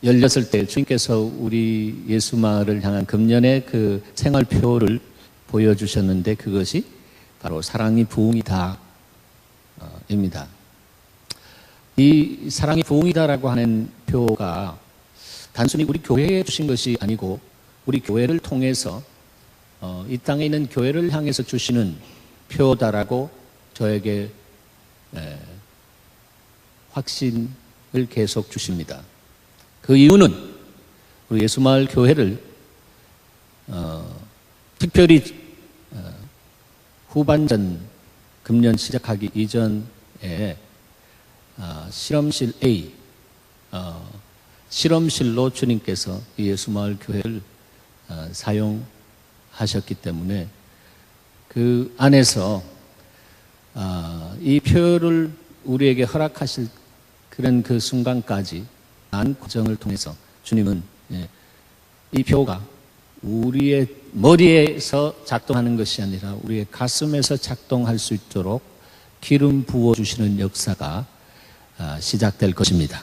열렸을 때 주님께서 우리 예수마을을 향한 금년의 그 생활표를 보여주셨는데 그것이 바로 사랑이 부흥이다 입니다. 이 사랑이 부흥이다라고 하는 표가 단순히 우리 교회에 주신 것이 아니고 우리 교회를 통해서 이 땅에 있는 교회를 향해서 주시는 표다라고 저에게 확신을 계속 주십니다. 그 이유는 우리 예수마을 교회를 특별히 후반전 금년 시작하기 이전에 실험실 A 실험실로 주님께서 이 예수마을 교회를 사용하셨기 때문에 그 안에서 이 표를 우리에게 허락하실 그런 그 순간까지 난 과정을 통해서 주님은 이 표가 우리의 머리에서 작동하는 것이 아니라 우리의 가슴에서 작동할 수 있도록 기름 부어주시는 역사가 시작될 것입니다.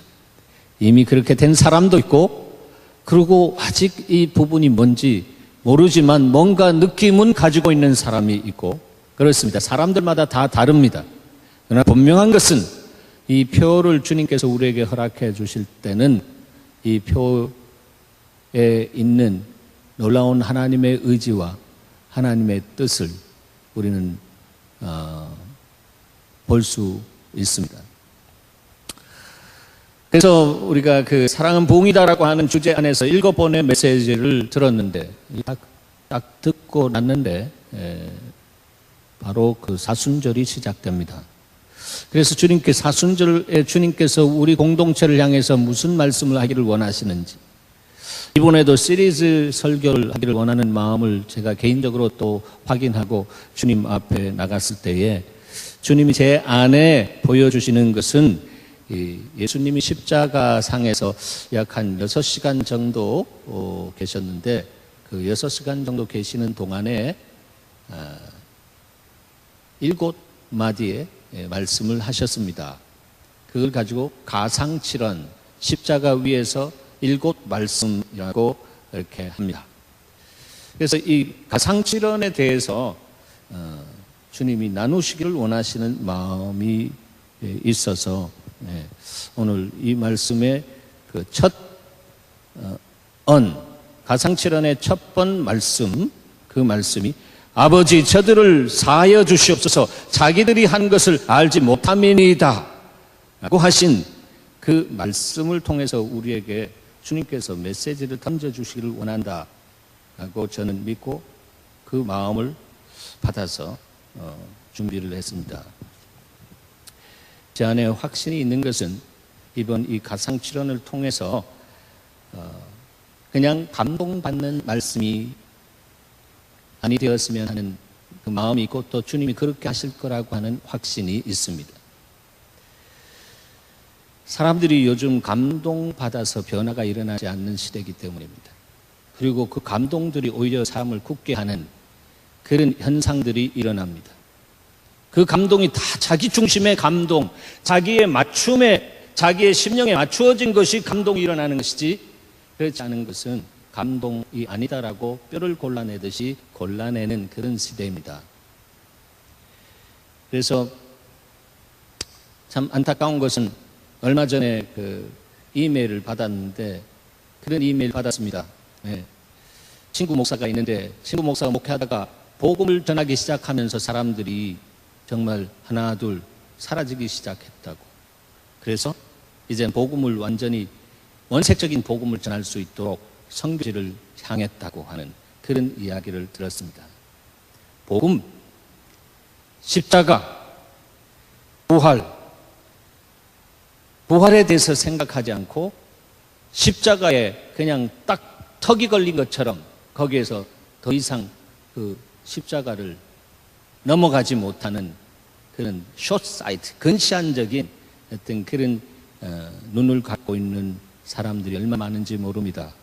이미 그렇게 된 사람도 있고 그리고 아직 이 부분이 뭔지 모르지만 뭔가 느낌은 가지고 있는 사람이 있고 그렇습니다. 사람들마다 다 다릅니다. 그러나 분명한 것은 이 표를 주님께서 우리에게 허락해 주실 때는 이 표에 있는 놀라운 하나님의 의지와 하나님의 뜻을 우리는 볼 수 있습니다. 그래서 우리가 그 사랑은 부흥이다라고 하는 주제 안에서 7번의 메시지를 들었는데 딱 듣고 났는데 바로 그 사순절이 시작됩니다. 그래서 사순절에 주님께서 우리 공동체를 향해서 무슨 말씀을 하기를 원하시는지 이번에도 시리즈 설교를 하기를 원하는 마음을 제가 개인적으로 또 확인하고 주님 앞에 나갔을 때에 주님이 제 안에 보여주시는 것은 예수님이 십자가상에서 약 한 6시간 정도 계셨는데 그 6시간 정도 계시는 동안에 7마디의 말씀을 하셨습니다. 그걸 가지고 가상칠언, 십자가 위에서 7말씀이라고 이렇게 합니다. 그래서 이 가상칠언에 대해서 주님이 나누시기를 원하시는 마음이 있어서 오늘 이 말씀의 그 첫 가상칠언의 첫 번 말씀, 그 말씀이 아버지 저들을 사하여 주시옵소서 자기들이 한 것을 알지 못함이니이다 라고 하신 그 말씀을 통해서 우리에게 주님께서 메시지를 던져주시기를 원한다 라고 저는 믿고 그 마음을 받아서 준비를 했습니다. 제 안에 확신이 있는 것은 이번 이 가상칠언을 통해서 그냥 감동받는 말씀이 아니 되었으면 하는 그 마음이 있고 또 주님이 그렇게 하실 거라고 하는 확신이 있습니다. 사람들이 요즘 감동받아서 변화가 일어나지 않는 시대이기 때문입니다. 그리고 그 감동들이 오히려 사람을 굳게 하는 그런 현상들이 일어납니다. 그 감동이 다 자기 중심의 감동, 자기의 맞춤에, 자기의 심령에 맞추어진 것이 감동이 일어나는 것이지 그렇지 않은 것은 감동이 아니다라고 뼈를 골라내듯이 골라내는 그런 시대입니다. 그래서 참 안타까운 것은 얼마 전에 그 이메일을 받았는데 그런 이메일 받았습니다. 친구 목사가 있는데 친구 목사가 목회하다가 복음을 전하기 시작하면서 사람들이 정말 하나 둘 사라지기 시작했다고. 그래서 이제 복음을 완전히 원색적인 복음을 전할 수 있도록 선교지를 향했다고 하는 그런 이야기를 들었습니다. 복음, 십자가, 부활에 대해서 생각하지 않고 십자가에 그냥 딱 턱이 걸린 것처럼 거기에서 더 이상 그 십자가를 넘어가지 못하는 그런 숏사이트, 근시안적인 어떤 그런 눈을 갖고 있는 사람들이 얼마나 많은지 모릅니다.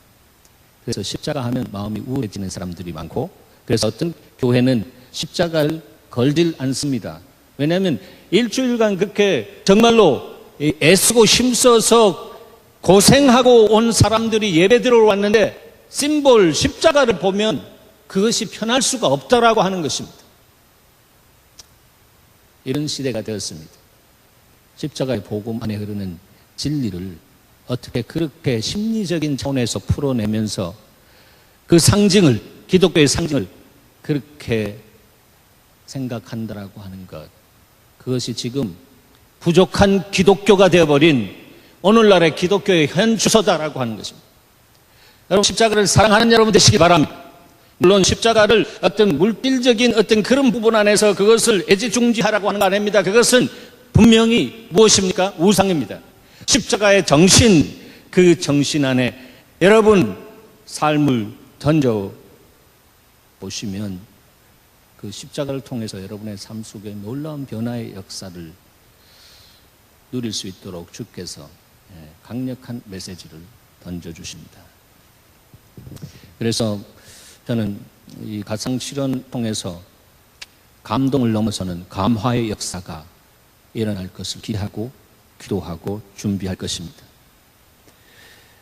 그래서 십자가 하면 마음이 우울해지는 사람들이 많고 그래서 어떤 교회는 십자가를 걸질 않습니다. 왜냐하면 일주일간 그렇게 정말로 애쓰고 힘써서 고생하고 온 사람들이 예배 들어왔는데 심볼 십자가를 보면 그것이 편할 수가 없다라고 하는 것입니다. 이런 시대가 되었습니다. 십자가의 복음 안에 흐르는 진리를 어떻게 그렇게 심리적인 차원에서 풀어내면서 그 상징을, 기독교의 상징을 그렇게 생각한다라고 하는 것, 그것이 지금 부족한 기독교가 되어버린 오늘날의 기독교의 현 주소다라고 하는 것입니다. 여러분, 십자가를 사랑하는 여러분 되시기 바랍니다. 물론 십자가를 어떤 물질적인 어떤 그런 부분 안에서 그것을 애지중지하라고 하는 거 아닙니다. 그것은 분명히 무엇입니까? 우상입니다. 십자가의 정신, 그 정신 안에 여러분 삶을 던져 보시면 그 십자가를 통해서 여러분의 삶 속에 놀라운 변화의 역사를 누릴 수 있도록 주께서 강력한 메시지를 던져주십니다. 그래서 저는 이 가상실현 통해서 감동을 넘어서는 감화의 역사가 일어날 것을 기대하고 기도하고 준비할 것입니다.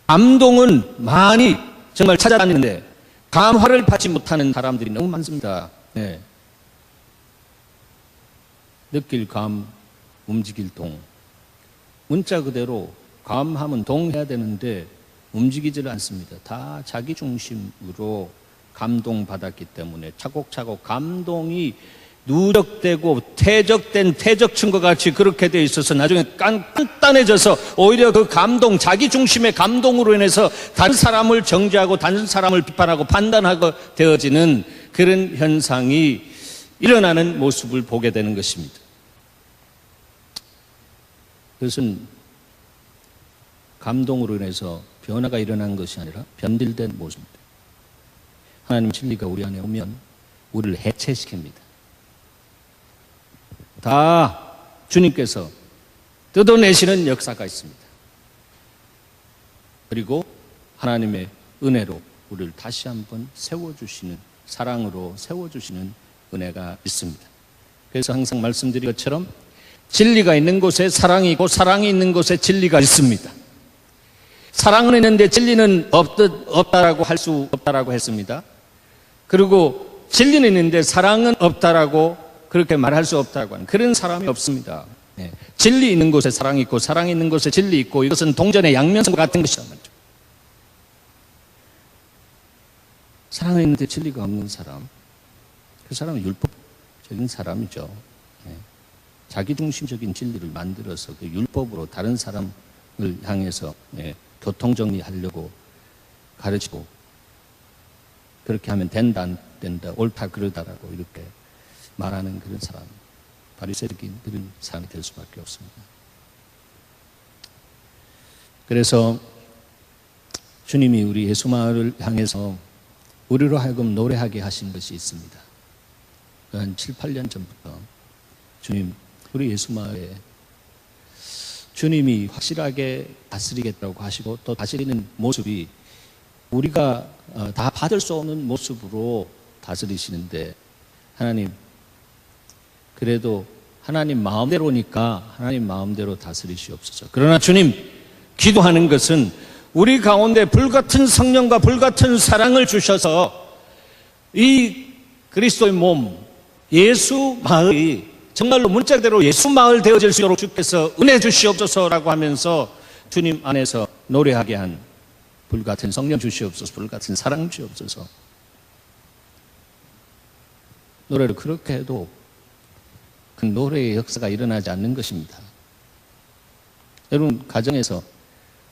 감동은 많이 정말 찾아다니는데 감화를 받지 못하는 사람들이 너무 많습니다. 네. 느낄 감, 움직일 동. 문자 그대로 감하면 동해야 되는데 움직이질 않습니다. 다 자기 중심으로 감동받았기 때문에 차곡차곡 감동이 누적되고 퇴적된 퇴적층과 같이 그렇게 되어 있어서 나중에 간단해져서 오히려 그 감동, 자기 중심의 감동으로 인해서 다른 사람을 정죄하고 다른 사람을 비판하고 판단하고 되어지는 그런 현상이 일어나는 모습을 보게 되는 것입니다. 그것은 감동으로 인해서 변화가 일어난 것이 아니라 변질된 모습입니다. 하나님 진리가 우리 안에 오면 우리를 해체시킵니다. 다 주님께서 뜯어내시는 역사가 있습니다. 그리고 하나님의 은혜로 우리를 다시 한번 세워주시는, 사랑으로 세워주시는 은혜가 있습니다. 그래서 항상 말씀드린 것처럼 진리가 있는 곳에 사랑이 있고 사랑이 있는 곳에 진리가 있습니다. 사랑은 있는데 진리는 없다라고 할 수 없다라고 했습니다. 그리고 진리는 있는데 사랑은 없다라고 그렇게 말할 수 없다고 하는 그런 사람이 없습니다. 네. 진리 있는 곳에 사랑이 있고 사랑이 있는 곳에 진리 있고 이것은 동전의 양면성과 같은 것이란 말이죠. 사랑이 있는데 진리가 없는 사람, 그 사람은 율법적인 사람이죠. 네. 자기중심적인 진리를 만들어서 그 율법으로 다른 사람을 향해서 교통정리하려고 가르치고 그렇게 하면 된다 안 된다 옳다 그러다라고 이렇게 말하는 그런 사람, 바리새적인 그런 사람이 될 수밖에 없습니다. 그래서 주님이 우리 예수마을을 향해서 우리로 하여금 노래하게 하신 것이 있습니다. 한 7, 8년 전부터 주님, 우리 예수마을에 주님이 확실하게 다스리겠다고 하시고 또 다스리는 모습이 우리가 다 받을 수 없는 모습으로 다스리시는데 하나님, 그래도 하나님 마음대로니까 하나님 마음대로 다스리시옵소서. 그러나 주님, 기도하는 것은 우리 가운데 불같은 성령과 불같은 사랑을 주셔서 이 그리스도의 몸, 예수 마을이 정말로 문자대로 예수 마을 되어질 수 있도록 주께서 은혜 주시옵소서라고 하면서 주님 안에서 노래하게 한 불같은 성령 주시옵소서, 불같은 사랑 주시옵소서. 노래를 그렇게 해도 그 노래의 역사가 일어나지 않는 것입니다. 여러분, 가정에서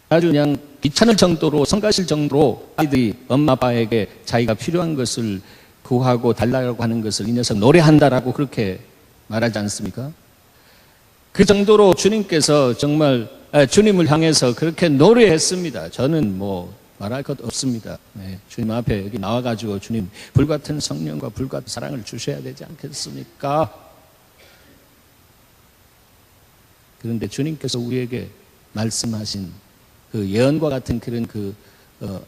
아주 그냥 귀찮을 정도로, 성가실 정도로 아이들이 엄마 아빠에게 자기가 필요한 것을 구하고 달라고 하는 것을 이 녀석 노래한다라고 그렇게 말하지 않습니까? 그 정도로 주님께서 정말 주님을 향해서 그렇게 노래했습니다. 저는 뭐 말할 것 없습니다. 네, 주님 앞에 여기 나와가지고 주님 불같은 성령과 불같은 사랑을 주셔야 되지 않겠습니까? 그런데 주님께서 우리에게 말씀하신 그 예언과 같은 그런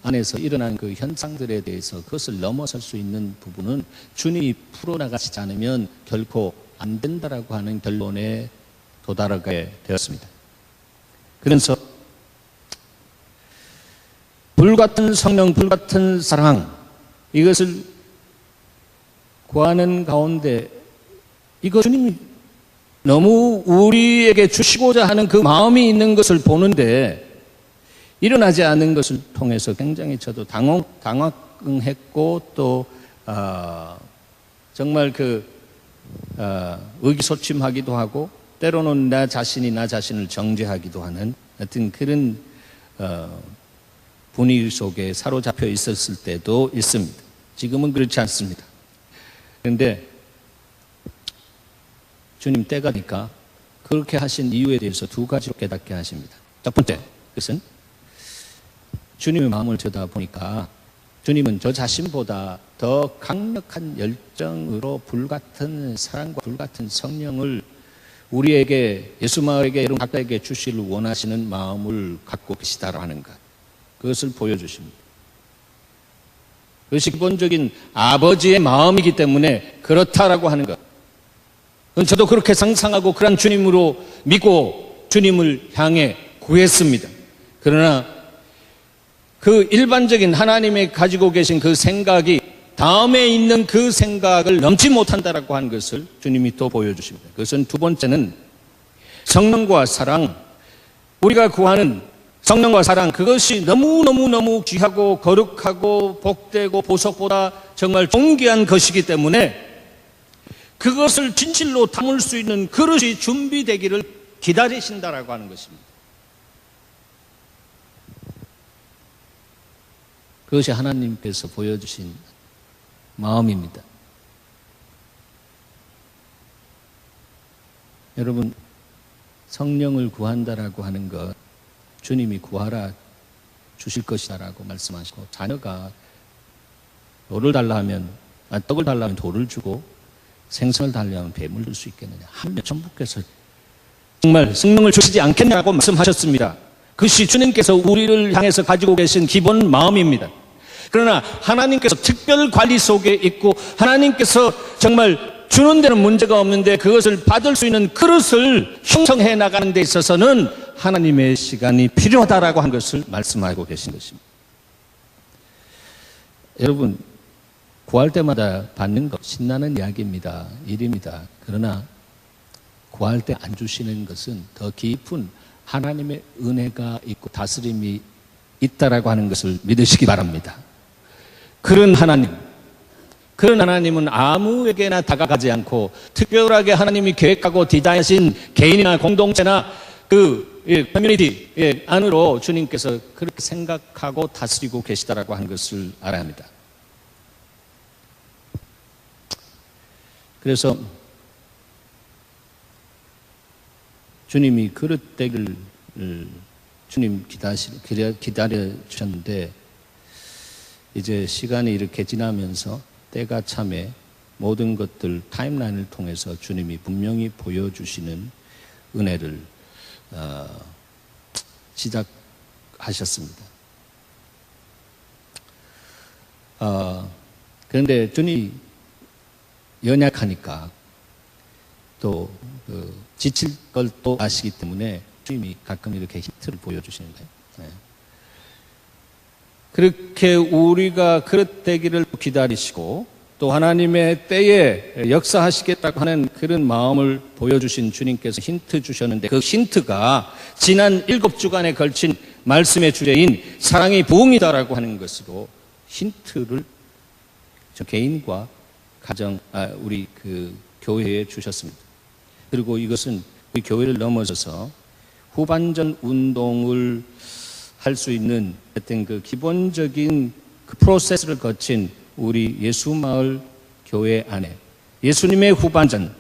안에서 일어난 그 현상들에 대해서 그것을 넘어설 수 있는 부분은 주님이 풀어나가시지 않으면 결코 안 된다라고 하는 결론에 도달하게 되었습니다. 그래서 불같은 성령, 불같은 사랑, 이것을 구하는 가운데 이거 주님이 너무 우리에게 주시고자 하는 그 마음이 있는 것을 보는데 일어나지 않은 것을 통해서 굉장히 저도 당황했고 또 정말 의기소침하기도 하고 때로는 나 자신이 나 자신을 정죄하기도 하는 하여튼 그런 분위기 속에 사로잡혀 있었을 때도 있습니다. 지금은 그렇지 않습니다. 그런데 주님 때가 되니까 그렇게 하신 이유에 대해서 두 가지로 깨닫게 하십니다. 첫 번째, 그것은 주님의 마음을 쳐다보니까 주님은 저 자신보다 더 강력한 열정으로 불같은 사랑과 불같은 성령을 우리에게, 예수마을에게, 여러분 각자에게 주시를 원하시는 마음을 갖고 계시다고 하는 것, 그것을 보여주십니다. 그것이 기본적인 아버지의 마음이기 때문에 그렇다라고 하는 것. 저도 그렇게 상상하고 그런 주님으로 믿고 주님을 향해 구했습니다. 그러나 그 일반적인 하나님의 가지고 계신 그 생각이 다음에 있는 그 생각을 넘지 못한다라고 하는 것을 주님이 또 보여주십니다. 그것은 두 번째는 성령과 사랑, 우리가 구하는 성령과 사랑, 그것이 너무너무 귀하고 거룩하고 복되고 보석보다 정말 존귀한 것이기 때문에 그것을 진실로 담을 수 있는 그릇이 준비되기를 기다리신다라고 하는 것입니다. 그것이 하나님께서 보여주신 마음입니다. 여러분, 성령을 구한다라고 하는 것, 주님이 구하라 주실 것이다라고 말씀하시고, 자녀가 돌을 달라 하면, 떡을 달라 하면 돌을 주고 생선을 달라 하면 뱀을 줄 수 있겠느냐. 하물며 천부께서 정말 성령을 주시지 않겠냐고 말씀하셨습니다. 그것이 주님께서 우리를 향해서 가지고 계신 기본 마음입니다. 그러나 하나님께서 특별 관리 속에 있고 하나님께서 정말 주는 데는 문제가 없는데 그것을 받을 수 있는 그릇을 형성해 나가는 데 있어서는 하나님의 시간이 필요하다라고 한 것을 말씀하고 계신 것입니다. 여러분, 구할 때마다 받는 것 신나는 이야기입니다. 일입니다. 그러나 구할 때 안 주시는 것은 더 깊은 하나님의 은혜가 있고 다스림이 있다라고 하는 것을 믿으시기 바랍니다. 그런 하나님은 아무에게나 다가가지 않고 특별하게 하나님이 계획하고 디자인하신 개인이나 공동체나 커뮤니티 안으로 주님께서 그렇게 생각하고 다스리고 계시다라고 하는 것을 알아야 합니다. 그래서 주님이 그릇 되기를 주님 기다려 주셨는데 이제 시간이 이렇게 지나면서 때가 참에 모든 것들 타임라인을 통해서 주님이 분명히 보여주시는 은혜를 시작하셨습니다. 그런데 주님이 연약하니까 또 지칠 걸 또 아시기 때문에 주님이 가끔 이렇게 힌트를 보여주시는 거예요. 네. 그렇게 우리가 그릇 되기를 기다리시고 또 하나님의 때에 역사하시겠다고 하는 그런 마음을 보여주신 주님께서 힌트 주셨는데 그 힌트가 지난 7주간에 걸친 말씀의 주제인 사랑이 부흥이다라고 하는 것으로 힌트를 저 개인과 우리 교회에 주셨습니다. 그리고 이것은 우리 교회를 넘어서서 후반전 운동을 할 수 있는 어떤 그 기본적인 그 프로세스를 거친 우리 예수마을 교회 안에 예수님의 후반전,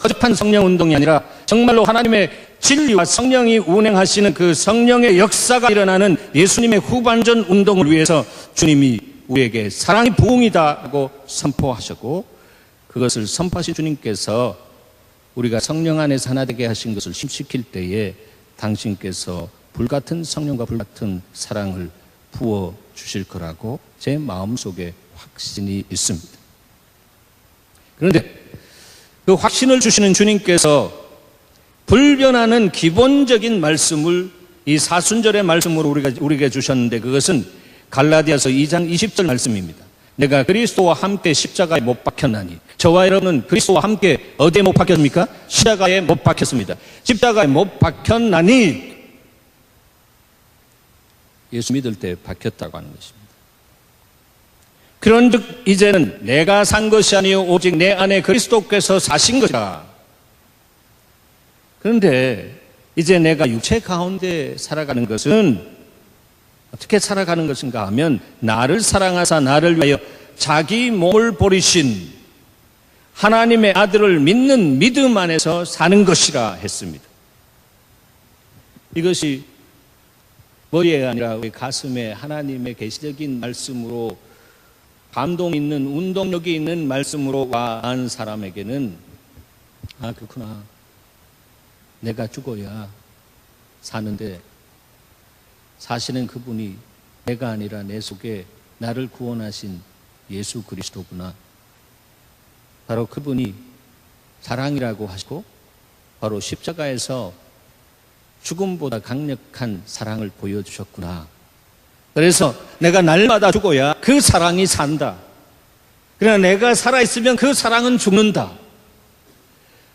허접한 성령 운동이 아니라 정말로 하나님의 진리와 성령이 운행하시는 그 성령의 역사가 일어나는 예수님의 후반전 운동을 위해서 주님이 우리에게 사랑이 부흥이다고 선포하셨고 그것을 선포하신 주님께서 우리가 성령 안에서 하나 되게 하신 것을 힘시킬 때에 당신께서 불같은 성령과 불같은 사랑을 부어 주실 거라고 제 마음속에 확신이 있습니다. 그런데 그 확신을 주시는 주님께서 불변하는 기본적인 말씀을 이 사순절의 말씀으로 우리에게 주셨는데 그것은 갈라디아서 2장 20절 말씀입니다. 내가 그리스도와 함께 십자가에 못 박혔나니. 저와 여러분은 그리스도와 함께 어디에 못 박혔습니까? 십자가에 못 박혔습니다. 십자가에 못 박혔나니 예수 믿을 때 박혔다고 하는 것입니다. 그런즉 이제는 내가 산 것이 아니요 오직 내 안에 그리스도께서 사신 것이다. 그런데 이제 내가 육체 가운데 살아가는 것은 어떻게 살아가는 것인가 하면 나를 사랑하사 나를 위하여 자기 몸을 버리신 하나님의 아들을 믿는 믿음 안에서 사는 것이라 했습니다. 이것이 머리에 아니라 우리 가슴에 하나님의 계시적인 말씀으로 감동 있는 운동력이 있는 말씀으로 와한 사람에게는 아 그렇구나, 내가 죽어야 사는데 사실은 그분이 내가 아니라 내 속에 나를 구원하신 예수 그리스도구나. 바로 그분이 사랑이라고 하시고 바로 십자가에서 죽음보다 강력한 사랑을 보여주셨구나. 그래서 내가 날마다 죽어야 그 사랑이 산다. 그러나 내가 살아있으면 그 사랑은 죽는다.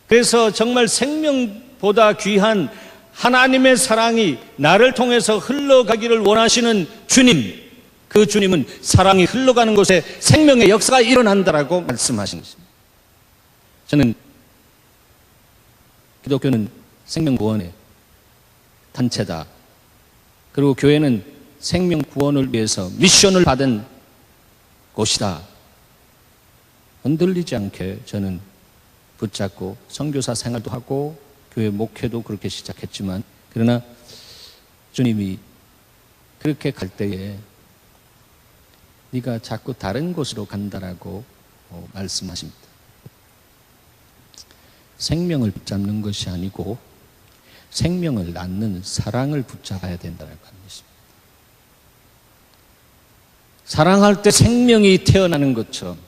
그래서 정말 생명보다 귀한 하나님의 사랑이 나를 통해서 흘러가기를 원하시는 주님, 그 주님은 사랑이 흘러가는 곳에 생명의 역사가 일어난다라고 말씀하신 것입니다. 저는 기독교는 생명구원의 단체다. 그리고 교회는 생명구원을 위해서 미션을 받은 곳이다. 흔들리지 않게 저는 붙잡고 선교사 생활도 하고 교회 목회도 그렇게 시작했지만, 그러나 주님이 그렇게 갈 때에 네가 자꾸 다른 곳으로 간다라고 말씀하십니다. 생명을 붙잡는 것이 아니고 생명을 낳는 사랑을 붙잡아야 된다라고 하는 것입니다. 사랑할 때 생명이 태어나는 것처럼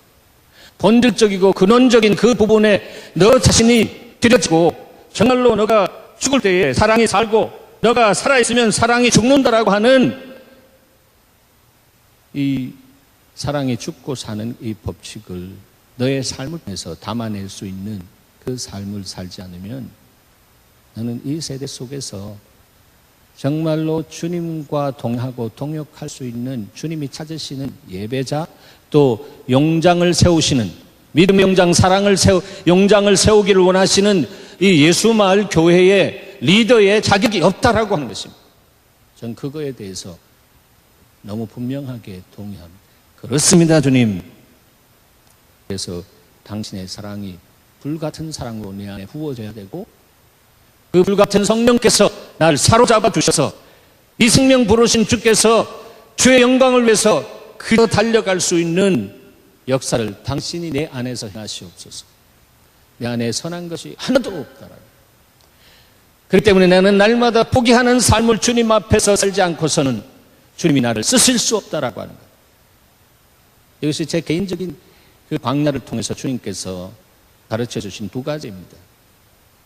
본질적이고 근원적인 그 부분에 너 자신이 들여지고 정말로 너가 죽을 때에 사랑이 살고 너가 살아있으면 사랑이 죽는다라고 하는 이 사랑이 죽고 사는 이 법칙을 너의 삶을 통해서 담아낼 수 있는 그 삶을 살지 않으면 나는 이 세대 속에서 정말로 주님과 동하고 동역할 수 있는 주님이 찾으시는 예배자, 또 용장을 세우시는 믿음의 용장, 사랑을 용장을 세우기를 원하시는 이 예수마을 교회의 리더의 자격이 없다라고 하는 것입니다. 전 그거에 대해서 너무 분명하게 동의합니다. 그렇습니다, 주님. 그래서 당신의 사랑이 불같은 사랑으로 내 안에 부어져야 되고 그 불같은 성령께서 나를 사로잡아 주셔서 이 생명 부르신 주께서 주의 영광을 위해서 그저 달려갈 수 있는 역사를 당신이 내 안에서 행하시옵소서. 내 안에 선한 것이 하나도 없다라고. 그렇기 때문에 나는 날마다 포기하는 삶을 주님 앞에서 살지 않고서는 주님이 나를 쓰실 수 없다라고 하는 것. 이것이 제 개인적인 그 광야를 통해서 주님께서 가르쳐 주신 두 가지입니다.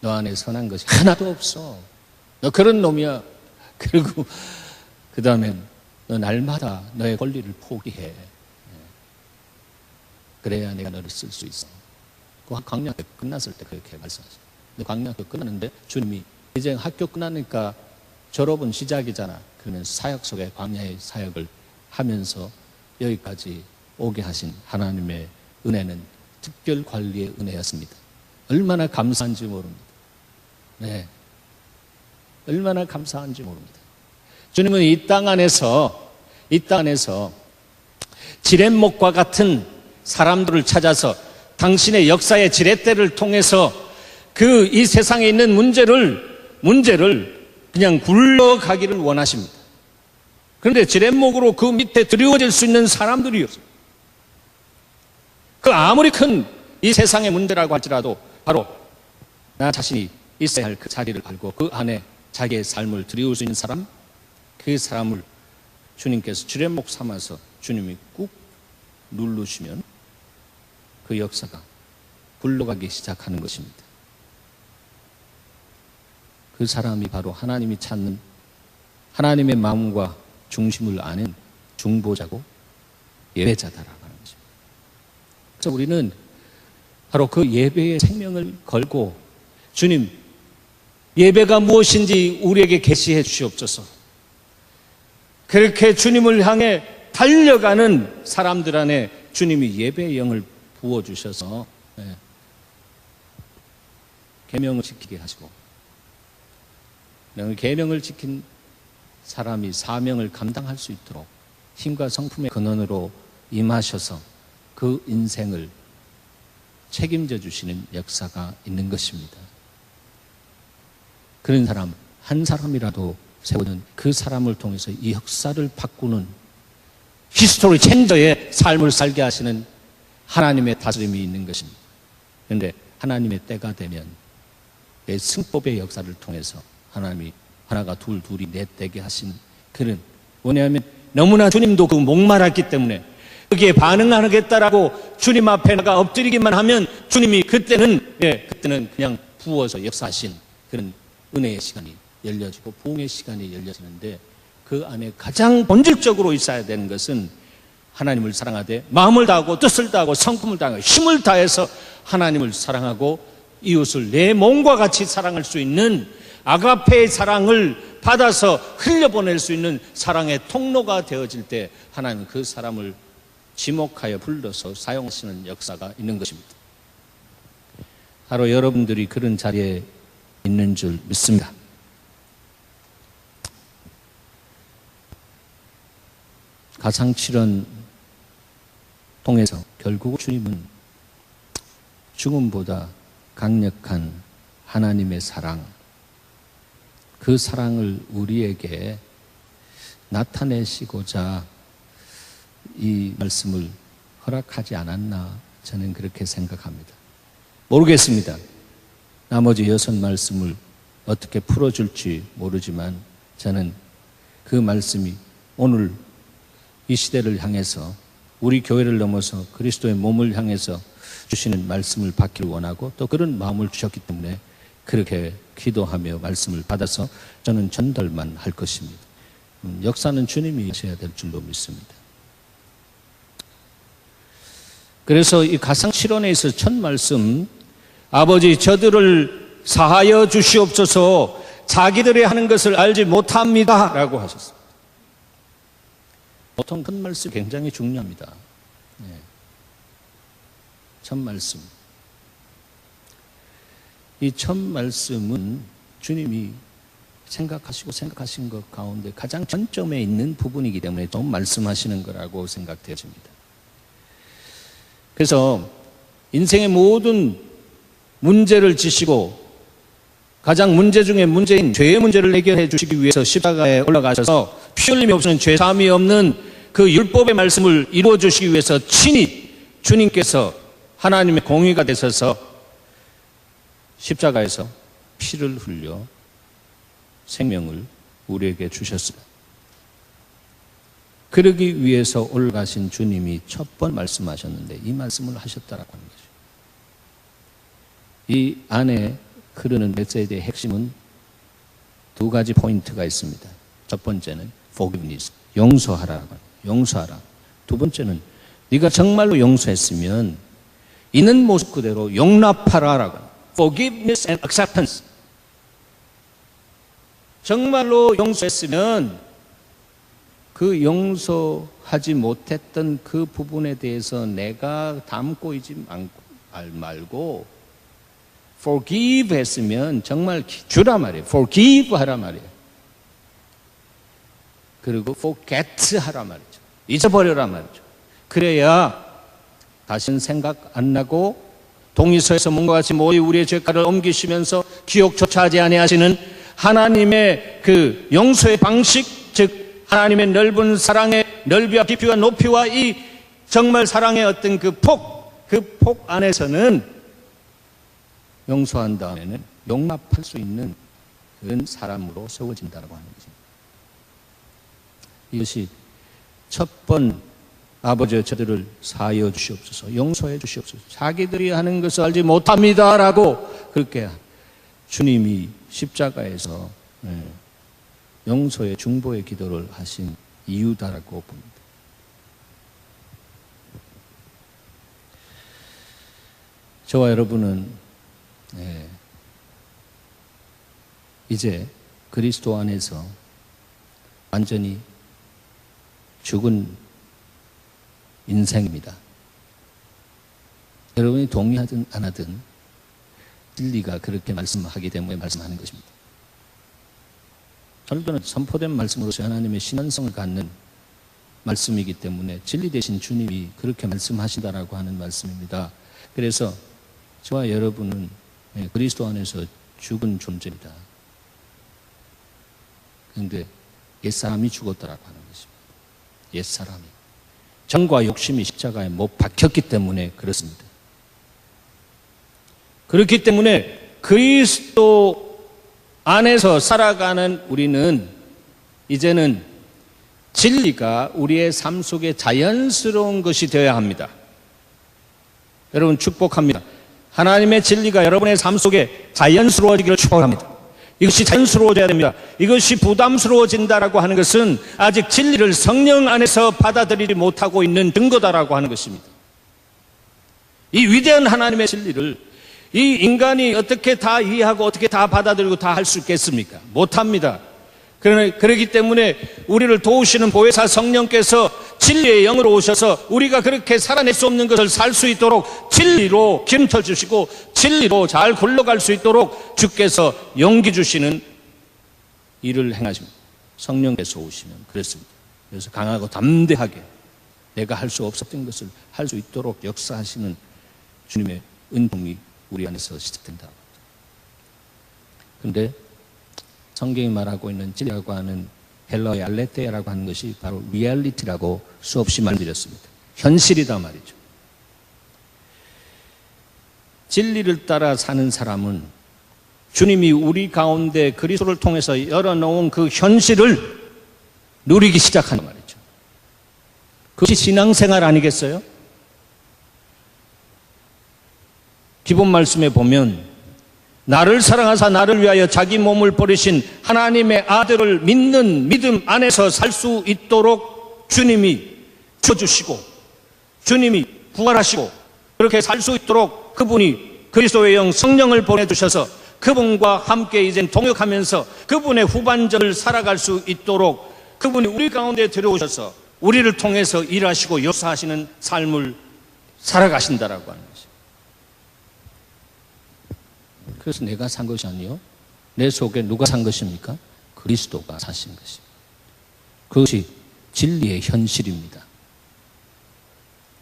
너 안에 선한 것이 하나도 없어. 너 그런 놈이야. 그리고 그 다음엔 너 날마다 너의 권리를 포기해. 그래야 내가 너를 쓸 수 있어. 그 광야학교 끝났을 때 그렇게 말씀하셨어요. 근데 광야학교 끝났는데 주님이 이제 학교 끝나니까 졸업은 시작이잖아. 그러면 사역 속에 광야의 사역을 하면서 여기까지 오게 하신 하나님의 은혜는 특별 관리의 은혜였습니다. 얼마나 감사한지 모릅니다. 네, 얼마나 감사한지 모릅니다. 주님은 이 땅 안에서 지렛목과 같은 사람들을 찾아서 당신의 역사의 지렛대를 통해서 그 이 세상에 있는 문제를 그냥 굴러가기를 원하십니다. 그런데 지렛목으로 그 밑에 드리워질 수 있는 사람들이었어요. 그 아무리 큰 이 세상의 문제라고 할지라도 바로 나 자신이 있어야 할 그 자리를 알고 그 안에 자기의 삶을 드리울 수 있는 사람, 그 사람을 주님께서 지렛목 삼아서 주님이 꾹 누르시면 그 역사가 굴러가기 시작하는 것입니다. 그 사람이 바로 하나님이 찾는 하나님의 마음과 중심을 아는 중보자고 예배자다라고 하는 것입니다. 그래서 우리는 바로 그 예배의 생명을 걸고 주님, 예배가 무엇인지 우리에게 계시해 주시옵소서. 그렇게 주님을 향해 달려가는 사람들 안에 주님이 예배의 영을 부어주셔서 계명을 지키게 하시고, 계명을 지킨 사람이 사명을 감당할 수 있도록 힘과 성품의 근원으로 임하셔서 그 인생을 책임져 주시는 역사가 있는 것입니다. 그런 사람 한 사람이라도 세우는 그 사람을 통해서 이 역사를 바꾸는 히스토리 체인저의 삶을 살게 하시는 하나님의 다스림이 있는 것입니다. 그런데 하나님의 때가 되면 내 승법의 역사를 통해서 하나님이 하나가 둘이 넷되게 하신 그런, 왜냐하면 너무나 주님도 그 목말랐기 때문에 거기에 반응하겠다라고 주님 앞에 나가 엎드리기만 하면 주님이 그때는 그냥 부어서 역사하신 그런 은혜의 시간이 열려지고 부흥의 시간이 열려지는데, 그 안에 가장 본질적으로 있어야 되는 것은 하나님을 사랑하되 마음을 다하고 뜻을 다하고 성품을 다하고 힘을 다해서 하나님을 사랑하고 이웃을 내 몸과 같이 사랑할 수 있는 아가페의 사랑을 받아서 흘려보낼 수 있는 사랑의 통로가 되어질 때 하나님은 그 사람을 지목하여 불러서 사용하시는 역사가 있는 것입니다. 바로 여러분들이 그런 자리에 있는 줄 믿습니다. 가상칠언 통해서 결국 주님은 죽음보다 강력한 하나님의 사랑, 그 사랑을 우리에게 나타내시고자 이 말씀을 허락하지 않았나, 저는 그렇게 생각합니다. 모르겠습니다. 나머지 6말씀을 어떻게 풀어줄지 모르지만 저는 그 말씀이 오늘 이 시대를 향해서, 우리 교회를 넘어서 그리스도의 몸을 향해서 주시는 말씀을 받기를 원하고 또 그런 마음을 주셨기 때문에 그렇게 기도하며 말씀을 받아서 저는 전달만 할 것입니다. 역사는 주님이 하셔야 될 줄로 믿습니다. 그래서 이 가상실언에 있어서 첫 말씀, 아버지 저들을 사하여 주시옵소서, 자기들이 하는 것을 알지 못합니다 라고 하셨습니다. 보통 큰 말씀 굉장히 중요합니다. 첫 말씀, 이 첫 말씀은 주님이 생각하신 것 가운데 가장 전점에 있는 부분이기 때문에 좀 말씀하시는 거라고 생각되어집니다. 그래서 인생의 모든 문제를 지시고 가장 문제 중에 문제인 죄의 문제를 해결해 주시기 위해서 십자가에 올라가셔서 피 흘림이 없는 죄사함이 없는 그 율법의 말씀을 이루어 주시기 위해서 친히 주님께서 하나님의 공의가 되셔서 십자가에서 피를 흘려 생명을 우리에게 주셨습니다. 그러기 위해서 올라가신 주님이 첫 번 말씀하셨는데 이 말씀을 하셨다라고 하는 거죠. 이 안에 흐르는 메시지의 핵심은 두 가지 포인트가 있습니다. 첫 번째는 forgiveness, 용서하라라고 합니다. 용서하라. 두 번째는 네가 정말로 용서했으면 있는 모습 그대로 용납하라라고 합니다. Forgiveness and acceptance. 정말로 용서했으면 그 용서하지 못했던 그 부분에 대해서 내가 담고 있지 말고 forgive 했으면 정말 주라 말이에요. forgive 하라 말이에요. 그리고 forget 하라 말이죠. 잊어버려라 말이죠. 그래야 다시는 생각 안 나고 동의서에서 몸과 같이 모이 우리의 죄가를 옮기시면서 기억조차 하지 아니하시는 하나님의 그 용서의 방식, 즉 하나님의 넓은 사랑의 넓이와 깊이와 높이와 이 정말 사랑의 어떤 그 폭 안에서는 용서한 다음에는 용납할 수 있는 그런 사람으로 세워진다고 하는 것입니다. 이것이 첫 번, 아버지 저들을 사하여 주시옵소서, 용서해 주시옵소서, 자기들이 하는 것을 알지 못합니다라고 그렇게 주님이 십자가에서 용서의 중보의 기도를 하신 이유다라고 봅니다. 저와 여러분은 이제 그리스도 안에서 완전히 죽은 인생입니다. 여러분이 동의하든 안 하든 진리가 그렇게 말씀하기 때문에 말씀하는 것입니다. 절도는 선포된 말씀으로서 하나님의 신원성을 갖는 말씀이기 때문에 진리 되신 주님이 그렇게 말씀하신다라고 하는 말씀입니다. 그래서 저와 여러분은 그리스도 안에서 죽은 존재입니다. 그런데 옛사람이 죽었다라고 하는 것입니다. 옛사람이. 정과 욕심이 십자가에 못 박혔기 때문에 그렇습니다. 그렇기 때문에 그리스도 안에서 살아가는 우리는 이제는 진리가 우리의 삶 속에 자연스러운 것이 되어야 합니다. 여러분 축복합니다. 하나님의 진리가 여러분의 삶 속에 자연스러워지기를 축복합니다. 이것이 자연스러워져야 됩니다. 이것이 부담스러워진다라고 하는 것은 아직 진리를 성령 안에서 받아들이지 못하고 있는 증거다라고 하는 것입니다. 이 위대한 하나님의 진리를 이 인간이 어떻게 다 이해하고 어떻게 다 받아들이고 다 할 수 있겠습니까? 못합니다. 그렇기 때문에 우리를 도우시는 보혜사 성령께서 진리의 영으로 오셔서 우리가 그렇게 살아낼 수 없는 것을 살 수 있도록 진리로 기름쳐 주시고 진리로 잘 굴러갈 수 있도록 주께서 용기 주시는 일을 행하십니다. 성령께서 오시면 그렇습니다. 그래서 강하고 담대하게 내가 할 수 없었던 것을 할 수 있도록 역사하시는 주님의 은총이 우리 안에서 시작된다. 그런데 성경이 말하고 있는 진리라고 하는 헬라어의 알레테라고 하는 것이 바로 리얼리티라고 수없이 말드렸습니다. 현실이다 말이죠. 진리를 따라 사는 사람은 주님이 우리 가운데 그리스도를 통해서 열어놓은 그 현실을 누리기 시작하는 말이죠. 그것이 신앙생활 아니겠어요? 기본 말씀에 보면 나를 사랑하사 나를 위하여 자기 몸을 버리신 하나님의 아들을 믿는 믿음 안에서 살 수 있도록 주님이 주시고 주님이 부활하시고 그렇게 살 수 있도록 그분이 그리스도의 영 성령을 보내주셔서 그분과 함께 이제 동역하면서 그분의 후반전을 살아갈 수 있도록 그분이 우리 가운데 들어오셔서 우리를 통해서 일하시고 역사하시는 삶을 살아가신다라고 하는 것입니다. 그래서 내가 산 것이 아니요 내 속에 누가 산 것입니까? 그리스도가 사신 것입니다. 그것이 진리의 현실입니다.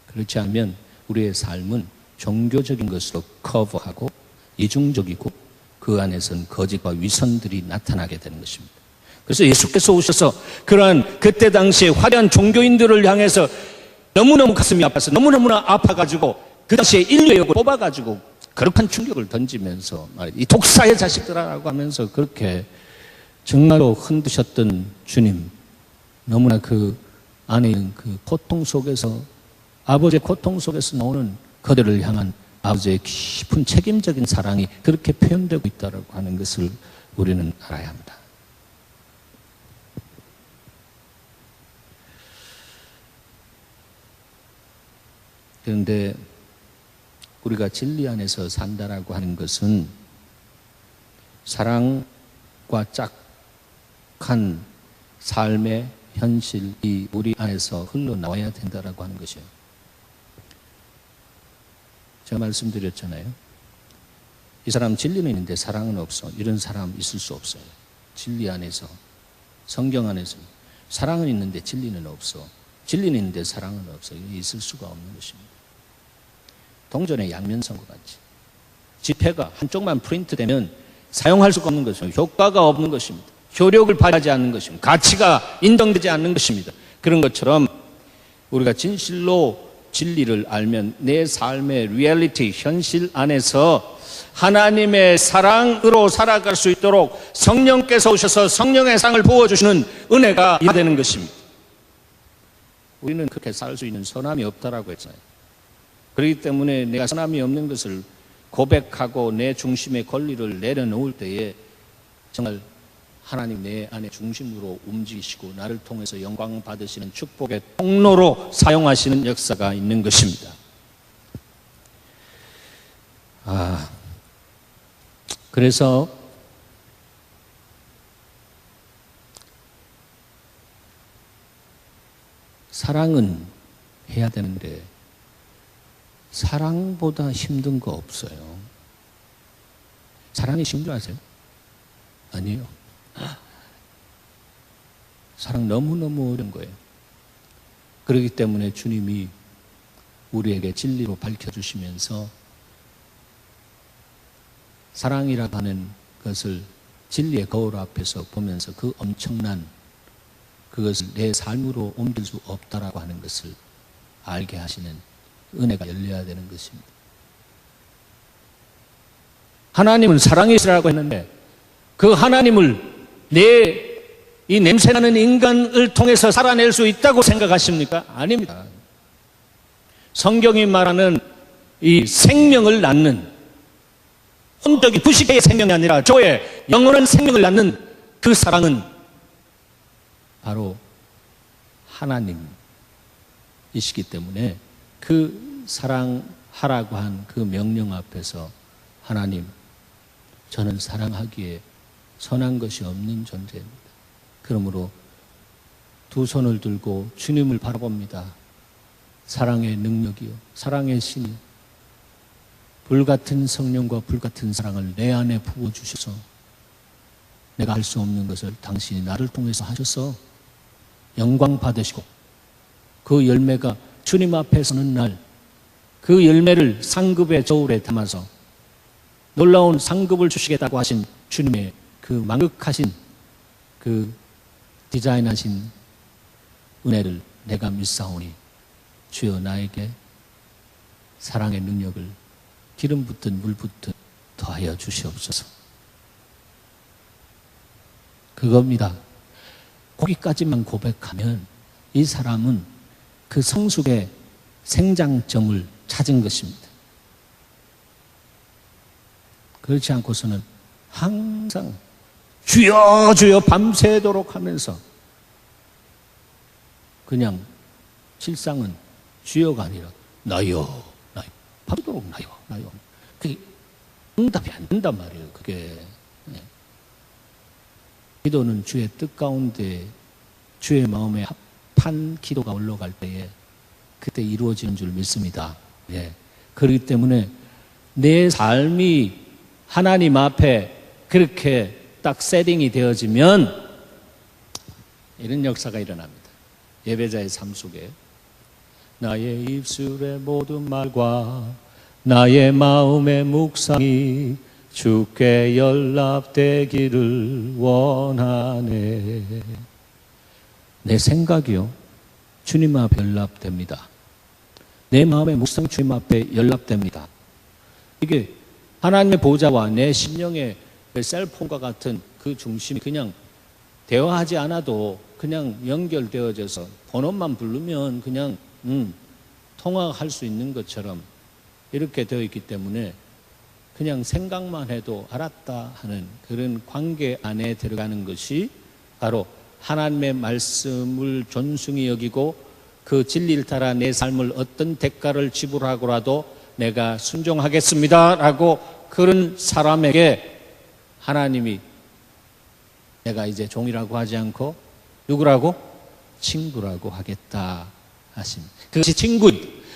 그렇지 않으면 우리의 삶은 종교적인 것으로 커버하고 이중적이고 그 안에서는 거짓과 위선들이 나타나게 되는 것입니다. 그래서 예수께서 오셔서 그러한 그때 당시에 화려한 종교인들을 향해서 너무너무 가슴이 아파서 너무너무나 아파가지고 그 당시에 인류의 역을 뽑아가지고 거룩한 충격을 던지면서 이 독사의 자식들아라고 하면서 그렇게 정말로 흔드셨던 주님, 너무나 그 안에 있는 그 고통 속에서 아버지의 고통 속에서 나오는 그들을 향한 아버지의 깊은 책임적인 사랑이 그렇게 표현되고 있다고 하는 것을 우리는 알아야 합니다. 그런데 우리가 진리 안에서 산다라고 하는 것은 사랑과 짝한 삶의 현실이 우리 안에서 흘러나와야 된다라고 하는 것이에요. 제가 말씀드렸잖아요. 이 사람 진리는 있는데 사랑은 없어. 이런 사람 있을 수 없어요. 진리 안에서, 성경 안에서 사랑은 있는데 진리는 없어. 진리는 있는데 사랑은 없어. 이게 있을 수가 없는 것입니다. 동전의 양면선과 같이 지폐가 한쪽만 프린트되면 사용할 수가 없는 것입니다. 효과가 없는 것입니다. 효력을 발휘하지 않는 것입니다. 가치가 인정되지 않는 것입니다. 그런 것처럼 우리가 진실로 진리를 알면 내 삶의 리얼리티, 현실 안에서 하나님의 사랑으로 살아갈 수 있도록 성령께서 오셔서 성령의 상을 부어주시는 은혜가 되는 것입니다. 우리는 그렇게 살 수 있는 선함이 없다라고 했잖아요. 그렇기 때문에 내가 선함이 없는 것을 고백하고 내 중심의 권리를 내려놓을 때에 정말 하나님 내 안에 중심으로 움직이시고 나를 통해서 영광 받으시는 축복의 통로로 사용하시는 역사가 있는 것입니다. 그래서 사랑은 해야 되는데 사랑보다 힘든 거 없어요. 사랑이 쉬운 줄 아세요? 아니에요. 사랑 너무너무 어려운 거예요. 그렇기 때문에 주님이 우리에게 진리로 밝혀주시면서 사랑이라고 하는 것을 진리의 거울 앞에서 보면서 그 엄청난 그것을 내 삶으로 옮길 수 없다라고 하는 것을 알게 하시는 은혜가 열려야 되는 것입니다. 하나님은 사랑이시라고 했는데 그 하나님을 이 냄새나는 인간을 통해서 살아낼 수 있다고 생각하십니까? 아닙니다. 성경이 말하는 이 생명을 낳는 혼적인 부식의 생명이 아니라 저의 영원한 생명을 낳는 그 사랑은 바로 하나님이시기 때문에 그 사랑하라고 한 그 명령 앞에서 하나님, 저는 사랑하기에 선한 것이 없는 존재입니다. 그러므로 두 손을 들고 주님을 바라봅니다. 사랑의 능력이요, 사랑의 신이요, 불같은 성령과 불같은 사랑을 내 안에 부어주셔서 내가 할 수 없는 것을 당신이 나를 통해서 하셔서 영광 받으시고 그 열매가 주님 앞에 서는 날 그 열매를 상급의 저울에 담아서 놀라운 상급을 주시겠다고 하신 주님의 그 만극하신 그 디자인하신 은혜를 내가 믿사오니 주여 나에게 사랑의 능력을 기름 붓듯 물 붓듯 더하여 주시옵소서. 그겁니다. 거기까지만 고백하면 이 사람은 그 성숙의 생장점을 찾은 것입니다. 그렇지 않고서는 항상 주여 주여 밤새도록 하면서 그냥 실상은 주여가 아니라 나요 나요 밤새도록 나요 그게 응답이 안 된단 말이에요. 그게 기도는 주의 뜻 가운데 주의 마음에 합한 기도가 올라갈 때에 그때 이루어지는 줄 믿습니다. 그렇기 때문에 내 삶이 하나님 앞에 그렇게 딱 세팅이 되어지면 이런 역사가 일어납니다. 예배자의 삶 속에 나의 입술의 모든 말과 나의 마음의 묵상이 주께 연락되기를 원하네. 내 생각이요 주님 앞에 연락됩니다. 내 마음의 묵상이 주님 앞에 연락됩니다. 이게 하나님의 보좌와 내 심령의 셀폰과 같은 그 중심이 그냥 대화하지 않아도 그냥 연결되어져서 번호만 부르면 그냥 통화할 수 있는 것처럼 이렇게 되어 있기 때문에 그냥 생각만 해도 알았다 하는 그런 관계 안에 들어가는 것이 바로 하나님의 말씀을 존중히 여기고 그 진리를 따라 내 삶을 어떤 대가를 지불하고라도 내가 순종하겠습니다 라고 그런 사람에게 하나님이 내가 이제 종이라고 하지 않고 누구라고? 친구라고 하겠다 하십니다. 그것이 친구,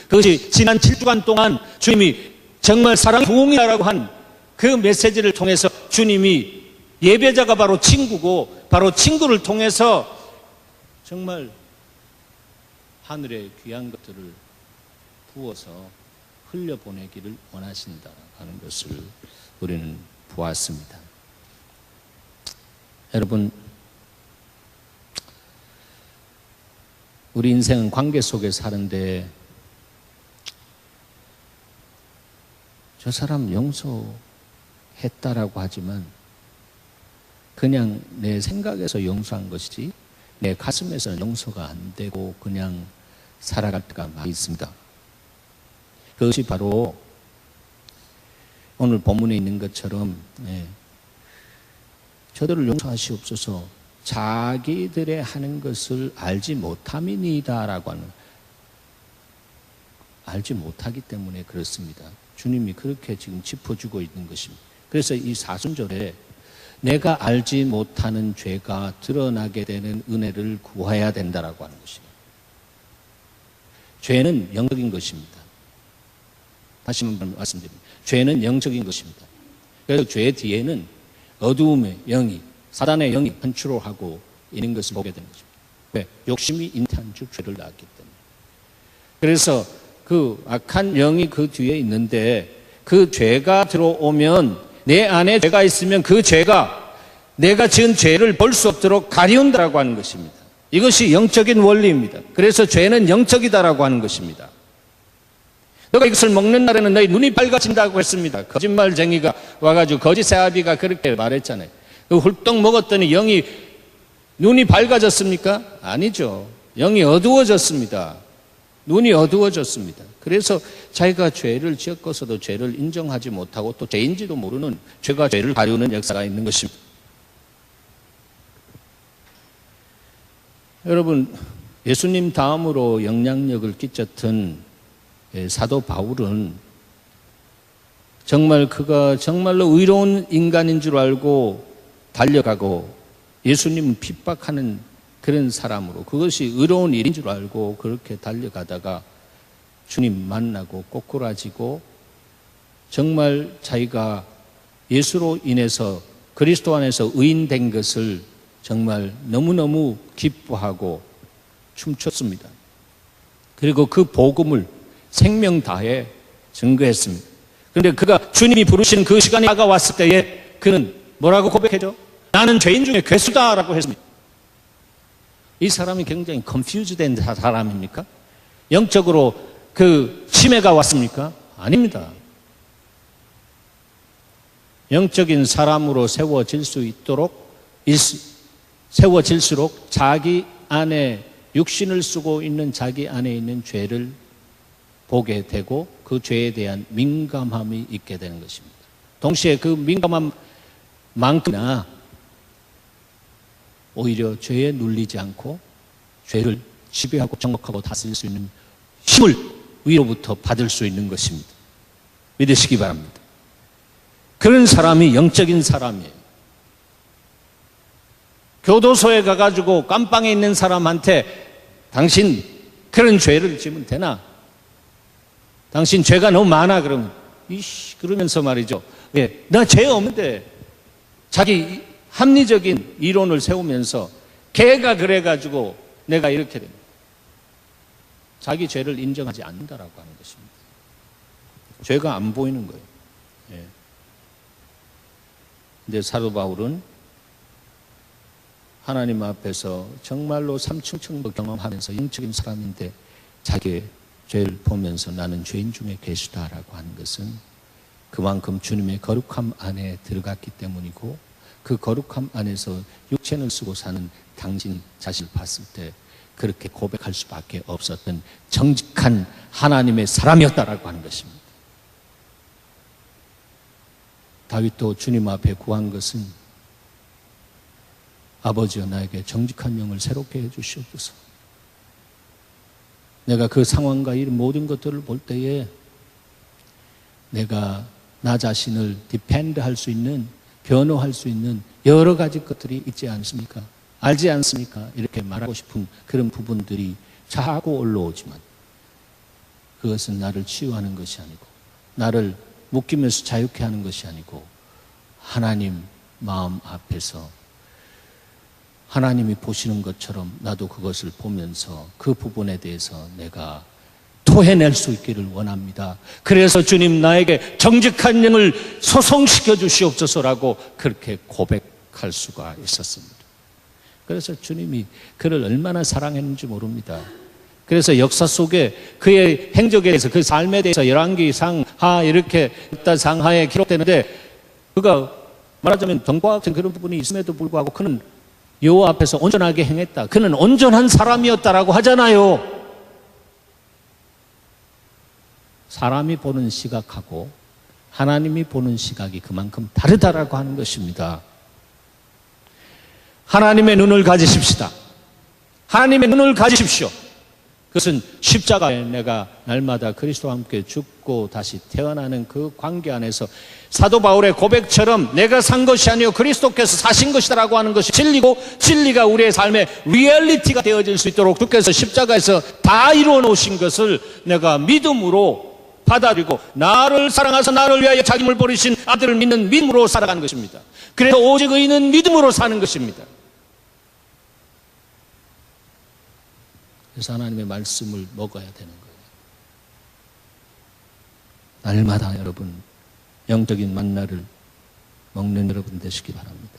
그것이 지난 7주간 동안 주님이 정말 사랑의 부흥이라고 한 그 메시지를 통해서 주님이 예배자가 바로 친구고 바로 친구를 통해서 정말 하늘의 귀한 것들을 부어서 흘려보내기를 원하신다 하는 것을 우리는 보았습니다. 여러분, 우리 인생은 관계 속에 사는데 저 사람 용서했다라고 하지만 그냥 내 생각에서 용서한 것이지 내 가슴에서는 용서가 안 되고 그냥 살아갈 때가 많이 있습니다. 그것이 바로 오늘 본문에 있는 것처럼 저들을 용서하시옵소서. 자기들의 하는 것을 알지 못함이니다라고 하는, 알지 못하기 때문에 그렇습니다. 주님이 그렇게 지금 짚어주고 있는 것입니다. 그래서 이 사순절에 내가 알지 못하는 죄가 드러나게 되는 은혜를 구해야 된다라고 하는 것입니다. 죄는 영적인 것입니다. 다시 한번 말씀드립니다. 죄는 영적인 것입니다. 그래서 죄 뒤에는 어두움의 영이, 사단의 영이 컨트롤하고 있는 것을 보게 되는 것입니다. 왜? 욕심이 잉태한 주 죄를 낳았기 때문에. 그래서 그 악한 영이 그 뒤에 있는데, 그 죄가 들어오면, 내 안에 죄가 있으면 그 죄가 내가 지은 죄를 볼 수 없도록 가리운다라고 하는 것입니다. 이것이 영적인 원리입니다. 그래서 죄는 영적이다라고 하는 것입니다. 너가 이것을 먹는 날에는 너희 눈이 밝아진다고 했습니다. 거짓말쟁이가 와가지고, 거짓 세아비가 그렇게 말했잖아요. 그 훌떡 먹었더니 영이, 눈이 밝아졌습니까? 아니죠. 영이 어두워졌습니다. 눈이 어두워졌습니다. 그래서 자기가 죄를 지었고서도 죄를 인정하지 못하고 또 죄인지도 모르는, 죄가 죄를 가리우는 역사가 있는 것입니다. 여러분, 예수님 다음으로 영향력을 끼쳤던 사도 바울은 정말 그가 정말로 의로운 인간인 줄 알고 달려가고, 예수님은 핍박하는 그런 사람으로, 그것이 의로운 일인 줄 알고 그렇게 달려가다가 주님 만나고 꼬꾸라지고, 정말 자기가 예수로 인해서 그리스도 안에서 의인된 것을 정말 너무너무 기뻐하고 춤췄습니다. 그리고 그 복음을 생명 다해 증거했습니다. 그런데 그가 주님이 부르신 그 시간이 다가왔을 때에 그는 뭐라고 고백했죠? 나는 죄인 중에 괴수다라고 했습니다. 이 사람이 굉장히 confused 된 사람입니까? 영적으로 그 치매가 왔습니까? 아닙니다. 영적인 사람으로 세워질 수 있도록, 세워질수록 자기 안에, 육신을 쓰고 있는 자기 안에 있는 죄를 보게 되고 그 죄에 대한 민감함이 있게 되는 것입니다. 동시에 그 민감함만큼이나 오히려 죄에 눌리지 않고 죄를 지배하고 정복하고 다스릴 수 있는 힘을 위로부터 받을 수 있는 것입니다. 믿으시기 바랍니다. 그런 사람이 영적인 사람이에요. 교도소에 가가지고 깜빵에 있는 사람한테 당신 그런 죄를 지면 되나? 당신 죄가 너무 많아. 그러면 그러면서 말이죠. 예, 나 죄 없는데, 자기 합리적인 이론을 세우면서 걔가 그래가지고 내가 이렇게 됩니다. 자기 죄를 인정하지 않는다라고 하는 것입니다. 죄가 안 보이는 거예요. 예. 근데 사도 바울은 하나님 앞에서 정말로 삼층천도 경험하면서 영적인 사람인데 자기의 죄를 보면서 나는 죄인 중에 괴수다라고 하는 것은 그만큼 주님의 거룩함 안에 들어갔기 때문이고, 그 거룩함 안에서 육체를 쓰고 사는 당신 자신을 봤을 때 그렇게 고백할 수밖에 없었던 정직한 하나님의 사람이었다라고 하는 것입니다. 다윗도 주님 앞에 구한 것은 아버지여 나에게 정직한 영을 새롭게 해주시옵소서. 내가 그 상황과 이 모든 것들을 볼 때에 내가 나 자신을 디펜드할 수 있는, 변호할 수 있는 여러 가지 것들이 있지 않습니까? 알지 않습니까? 이렇게 말하고 싶은 그런 부분들이 자꾸 올라오지만 그것은 나를 치유하는 것이 아니고, 나를 묶이면서 자유케 하는 것이 아니고, 하나님 마음 앞에서 하나님이 보시는 것처럼 나도 그것을 보면서 그 부분에 대해서 내가 토해낼 수 있기를 원합니다. 그래서 주님 나에게 정직한 영을 소송시켜 주시옵소서라고 그렇게 고백할 수가 있었습니다. 그래서 주님이 그를 얼마나 사랑했는지 모릅니다. 그래서 역사 속에 그의 행적에 대해서, 그 삶에 대해서 열왕기, 상하 이렇게 상하에 기록되는데, 그가 말하자면 덩과 같은 그런 부분이 있음에도 불구하고 그는 여호와 앞에서 온전하게 행했다. 그는 온전한 사람이었다라고 하잖아요. 사람이 보는 시각하고 하나님이 보는 시각이 그만큼 다르다라고 하는 것입니다. 하나님의 눈을 가지십시다. 하나님의 눈을 가지십시오. 그것은 십자가에 내가 날마다 그리스도와 함께 죽고 다시 태어나는 그 관계 안에서 사도 바울의 고백처럼 내가 산 것이 아니요 그리스도께서 사신 것이다라고 하는 것이 진리고, 진리가 우리의 삶의 리얼리티가 되어질 수 있도록 주께서 십자가에서 다 이루어 놓으신 것을 내가 믿음으로 받아들이고, 나를 사랑하사 나를 위하여 자기 몸을 버리신 아들을 믿는 믿음으로 살아가는 것입니다. 그래서 오직 의인은 믿음으로 사는 것입니다. 그래서 하나님의 말씀을 먹어야 되는 거예요. 날마다 여러분 영적인 만나를 먹는 여러분 되시기 바랍니다.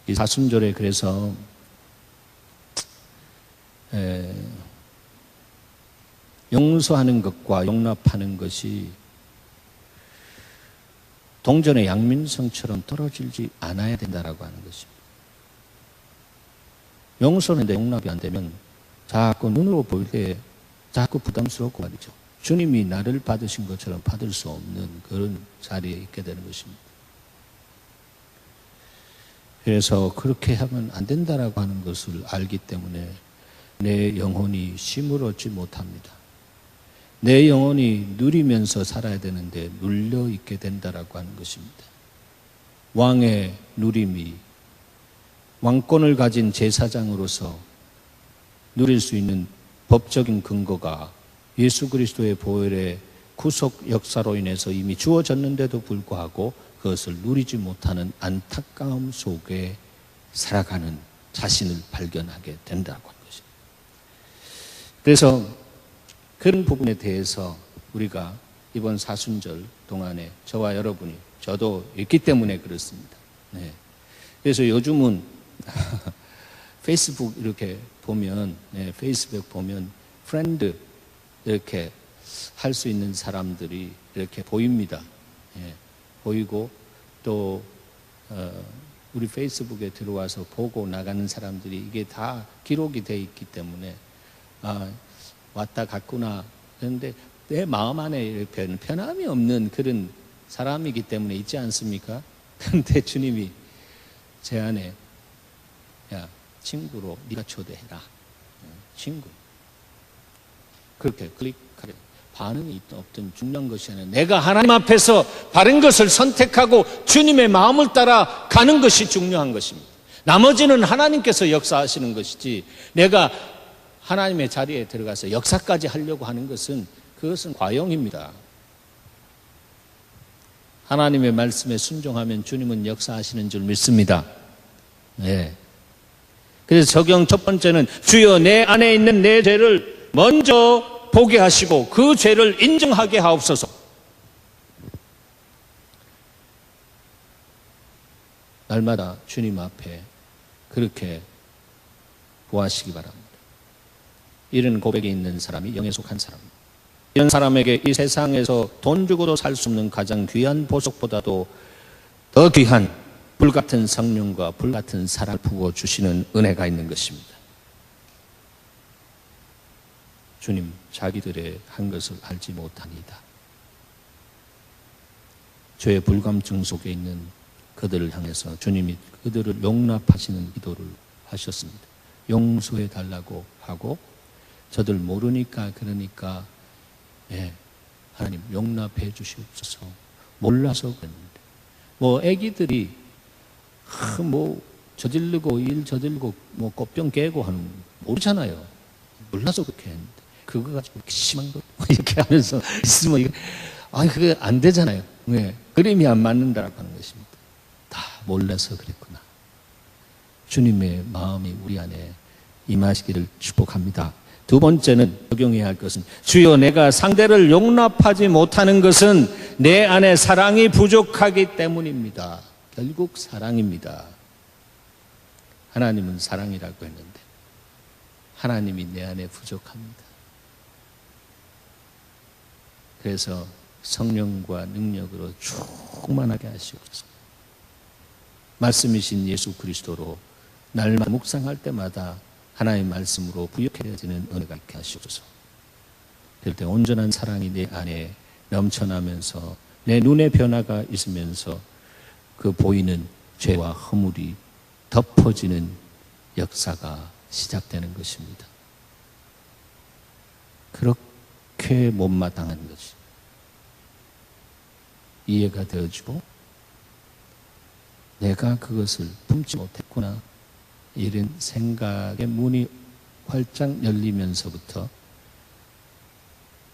이 사순절에 그래서 용서하는 것과 용납하는 것이 동전의 양면성처럼 떨어지지 않아야 된다라고 하는 것입니다. 용서는 용납이 안 되면 자꾸 눈으로 보일 때 자꾸 부담스럽고 말이죠. 주님이 나를 받으신 것처럼 받을 수 없는 그런 자리에 있게 되는 것입니다. 그래서 그렇게 하면 안 된다라고 하는 것을 알기 때문에 내 영혼이 쉼을 얻지 못합니다. 내 영혼이 누리면서 살아야 되는데 눌려 있게 된다라고 하는 것입니다. 왕의 누림이 왕권을 가진 제사장으로서 누릴 수 있는 법적인 근거가 예수 그리스도의 보혈의 구속 역사로 인해서 이미 주어졌는데도 불구하고 그것을 누리지 못하는 안타까움 속에 살아가는 자신을 발견하게 된다고 하는 것입니다. 그래서 그런 부분에 대해서 우리가 이번 사순절 동안에 저와 여러분이, 저도 있기 때문에 그렇습니다. 네. 그래서 요즘은 페이스북 이렇게 보면, 페이스북 보면 프렌드 이렇게 할 수 있는 사람들이 이렇게 보입니다. 보이고 또 우리 페이스북에 들어와서 보고 나가는 사람들이 이게 다 기록이 돼 있기 때문에 왔다 갔구나. 그런데 내 마음 안에 편함이 없는 그런 사람이기 때문에 있지 않습니까? 그런데 주님이 제 안에, 야, 친구로 네가 초대해라. 친구. 그렇게 클릭하게 반응이 있든 없든 중요한 것이 아니라 내가 하나님 앞에서 바른 것을 선택하고 주님의 마음을 따라 가는 것이 중요한 것입니다. 나머지는 하나님께서 역사하시는 것이지, 내가 하나님의 자리에 들어가서 역사까지 하려고 하는 것은, 그것은 과용입니다. 하나님의 말씀에 순종하면 주님은 역사하시는 줄 믿습니다. 네. 그래서 적용 첫 번째는 주여 내 안에 있는 내 죄를 먼저 보게 하시고 그 죄를 인정하게 하옵소서. 날마다 주님 앞에 그렇게 구하시기 바랍니다. 이런 고백이 있는 사람이 영에 속한 사람입니다. 이런 사람에게 이 세상에서 돈 주고도 살 수 없는 가장 귀한 보석보다도 더 귀한 불같은 성령과 불같은 사랑을 부어주시는 은혜가 있는 것입니다. 주님, 자기들의 한 것을 알지 못합니다. 죄의 불감증 속에 있는 그들을 향해서 주님이 그들을 용납하시는 기도를 하셨습니다. 용서해 달라고 하고, 저들 모르니까 그러니까 하나님 용납해 주시옵소서. 몰라서 그랬는데, 애기들이 저질르고 일 저질르고 꽃병 깨고 하는 모르잖아요. 몰라서 그렇게 했는데 그거 가지고 이렇게 심한 거 이렇게 하면서 있으면 그게 안 되잖아요. 왜? 그림이 안 맞는다라고 하는 것입니다. 다 몰라서 그랬구나. 주님의 마음이 우리 안에 임하시기를 축복합니다. 두 번째는 적용해야 할 것은, 주여 내가 상대를 용납하지 못하는 것은 내 안에 사랑이 부족하기 때문입니다. 결국 사랑입니다. 하나님은 사랑이라고 했는데 하나님이 내 안에 부족합니다. 그래서 성령과 능력으로 충만하게 하시옵소서. 말씀이신 예수 그리스도로 날마다 묵상할 때마다 하나님의 말씀으로 부욕해지는 은혜가 있게 하시옵소서. 그럴 때 온전한 사랑이 내 안에 넘쳐나면서 내 눈에 변화가 있으면서 그 보이는 죄와 허물이 덮어지는 역사가 시작되는 것입니다. 그렇게 못마땅한 것이 이해가 되어지고 내가 그것을 품지 못했구나, 이런 생각의 문이 활짝 열리면서부터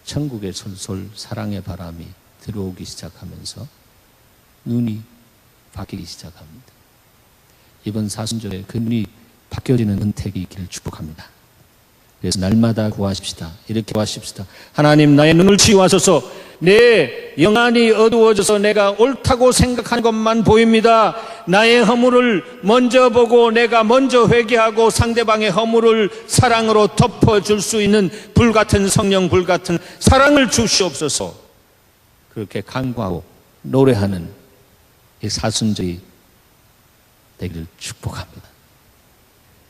천국의 솔솔 사랑의 바람이 들어오기 시작하면서 눈이 바뀌기 시작합니다. 이번 사순절에 그 눈이 바뀌어지는 은택이 있기를 축복합니다. 그래서 날마다 구하십시다. 이렇게 구하십시다. 하나님, 나의 눈을 치유하소서. 내 영안이 어두워져서 내가 옳다고 생각하는 것만 보입니다. 나의 허물을 먼저 보고 내가 먼저 회개하고 상대방의 허물을 사랑으로 덮어줄 수 있는 불같은 성령, 불같은 사랑을 주시옵소서. 그렇게 간구하고 노래하는 이 사순절이 되기를 축복합니다.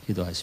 기도하십시오.